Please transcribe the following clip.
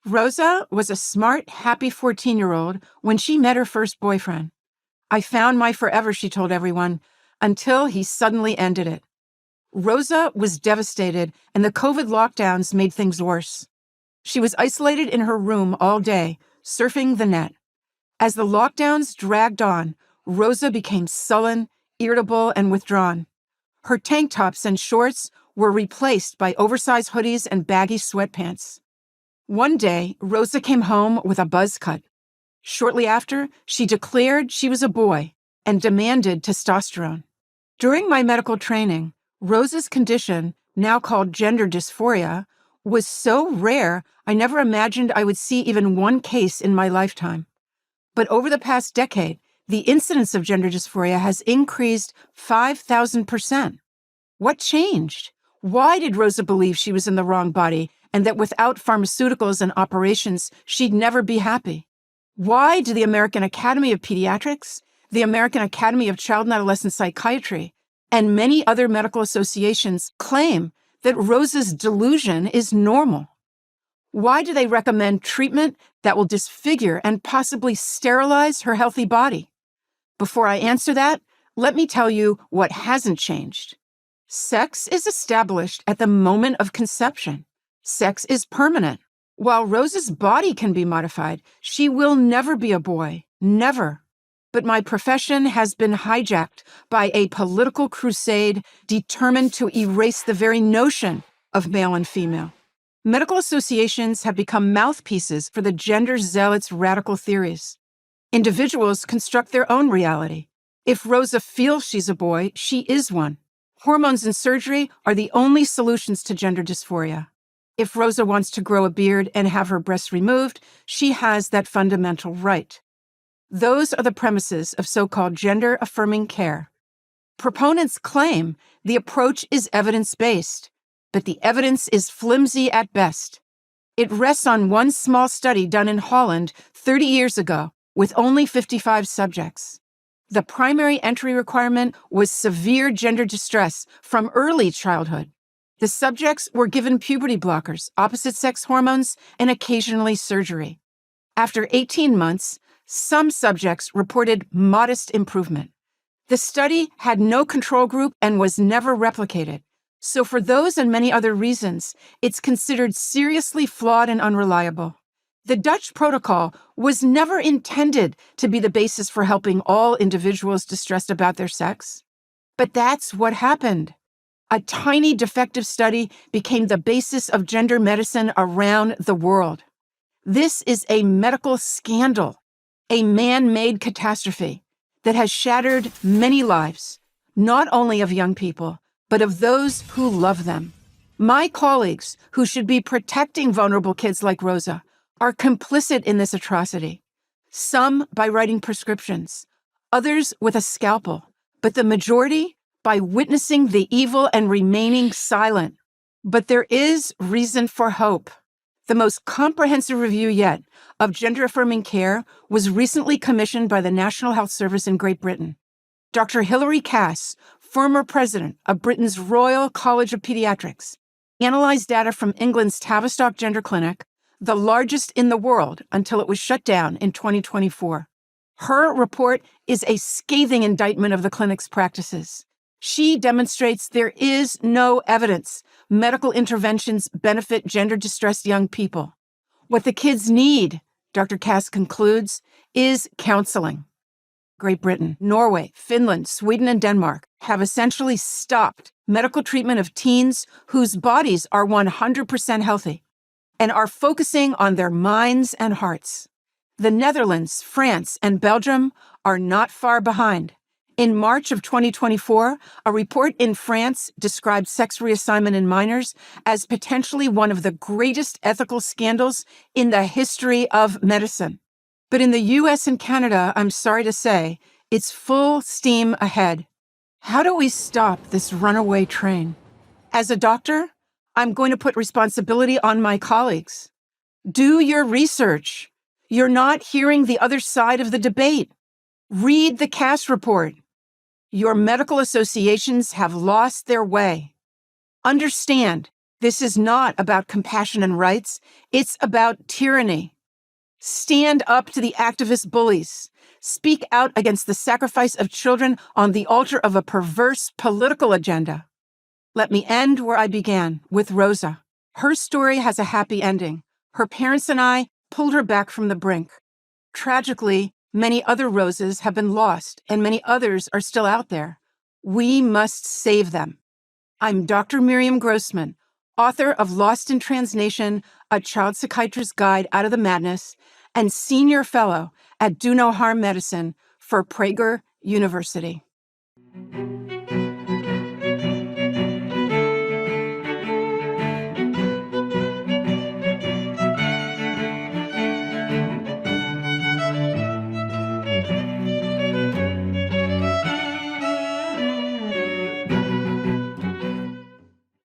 Rosa was a smart, happy 14-year-old when she met her first boyfriend. I found my forever, she told everyone, until he suddenly ended it. Rosa was devastated, and the COVID lockdowns made things worse. She was isolated in her room all day, surfing the net. As the lockdowns dragged on, Rosa became sullen, irritable, and withdrawn. Her tank tops and shorts were replaced by oversized hoodies and baggy sweatpants. One day, Rosa came home with a buzz cut. Shortly after, she declared she was a boy and demanded testosterone. During my medical training, Rosa's condition, now called gender dysphoria, was so rare I never imagined I would see even one case in my lifetime. But over the past decade, the incidence of gender dysphoria has increased 5,000%. What changed? Why did Rosa believe she was in the wrong body and that without pharmaceuticals and operations, she'd never be happy? Why do the American Academy of Pediatrics, the American Academy of Child and Adolescent Psychiatry, and many other medical associations claim that Rosa's delusion is normal? Why do they recommend treatment that will disfigure and possibly sterilize her healthy body? Before I answer that, let me tell you what hasn't changed. Sex is established at the moment of conception. Sex is permanent. While Rosa's body can be modified, she will never be a boy. Never. But my profession has been hijacked by a political crusade determined to erase the very notion of male and female. Medical associations have become mouthpieces for the gender zealots' radical theories. Individuals construct their own reality. If Rosa feels she's a boy, she is one. Hormones and surgery are the only solutions to gender dysphoria. If Rosa wants to grow a beard and have her breasts removed, she has that fundamental right. Those are the premises of so-called gender-affirming care. Proponents claim the approach is evidence-based, but the evidence is flimsy at best. It rests on one small study done in Holland 30 years ago with only 55 subjects. The primary entry requirement was severe gender distress from early childhood. The subjects were given puberty blockers, opposite-sex hormones, and occasionally surgery. After 18 months, some subjects reported modest improvement. The study had no control group and was never replicated. So for those and many other reasons, it's considered seriously flawed and unreliable. The Dutch protocol was never intended to be the basis for helping all individuals distressed about their sex. But that's what happened. A tiny defective study became the basis of gender medicine around the world. This is a medical scandal, a man-made catastrophe that has shattered many lives, not only of young people, but of those who love them. My colleagues, who should be protecting vulnerable kids like Rosa, are complicit in this atrocity. Some by writing prescriptions, others with a scalpel, but the majority by witnessing the evil and remaining silent. But there is reason for hope. The most comprehensive review yet of gender-affirming care was recently commissioned by the National Health Service in Great Britain. Dr. Hilary Cass, former president of Britain's Royal College of Pediatrics, analyzed data from England's Tavistock Gender Clinic, the largest in the world until it was shut down in 2024. Her report is a scathing indictment of the clinic's practices. She demonstrates there is no evidence medical interventions benefit gender-distressed young people. What the kids need, Dr. Cass concludes, is counseling. Great Britain, Norway, Finland, Sweden, and Denmark have essentially stopped medical treatment of teens whose bodies are 100% healthy and are focusing on their minds and hearts. The Netherlands, France, and Belgium are not far behind. In March of 2024, a report in France described sex reassignment in minors as potentially one of the greatest ethical scandals in the history of medicine. But in the US and Canada, I'm sorry to say, it's full steam ahead. How do we stop this runaway train? As a doctor, I'm going to put responsibility on my colleagues. Do your research. You're not hearing the other side of the debate. Read the Cass report. Your medical associations have lost their way. Understand, This is not about compassion and rights. It's about tyranny. Stand up to the activist bullies. Speak out against the sacrifice of children on the altar of a perverse political agenda. Let me end where I began, with Rosa. Her story has a happy ending. Her parents and I pulled her back from the brink. Tragically, many other Roses have been lost, and many others are still out there. We must save them. I'm Dr. Miriam Grossman, author of Lost in Transnation, A Child Psychiatrist's Guide Out of the Madness, and Senior Fellow at Do No Harm Medicine for Prager University.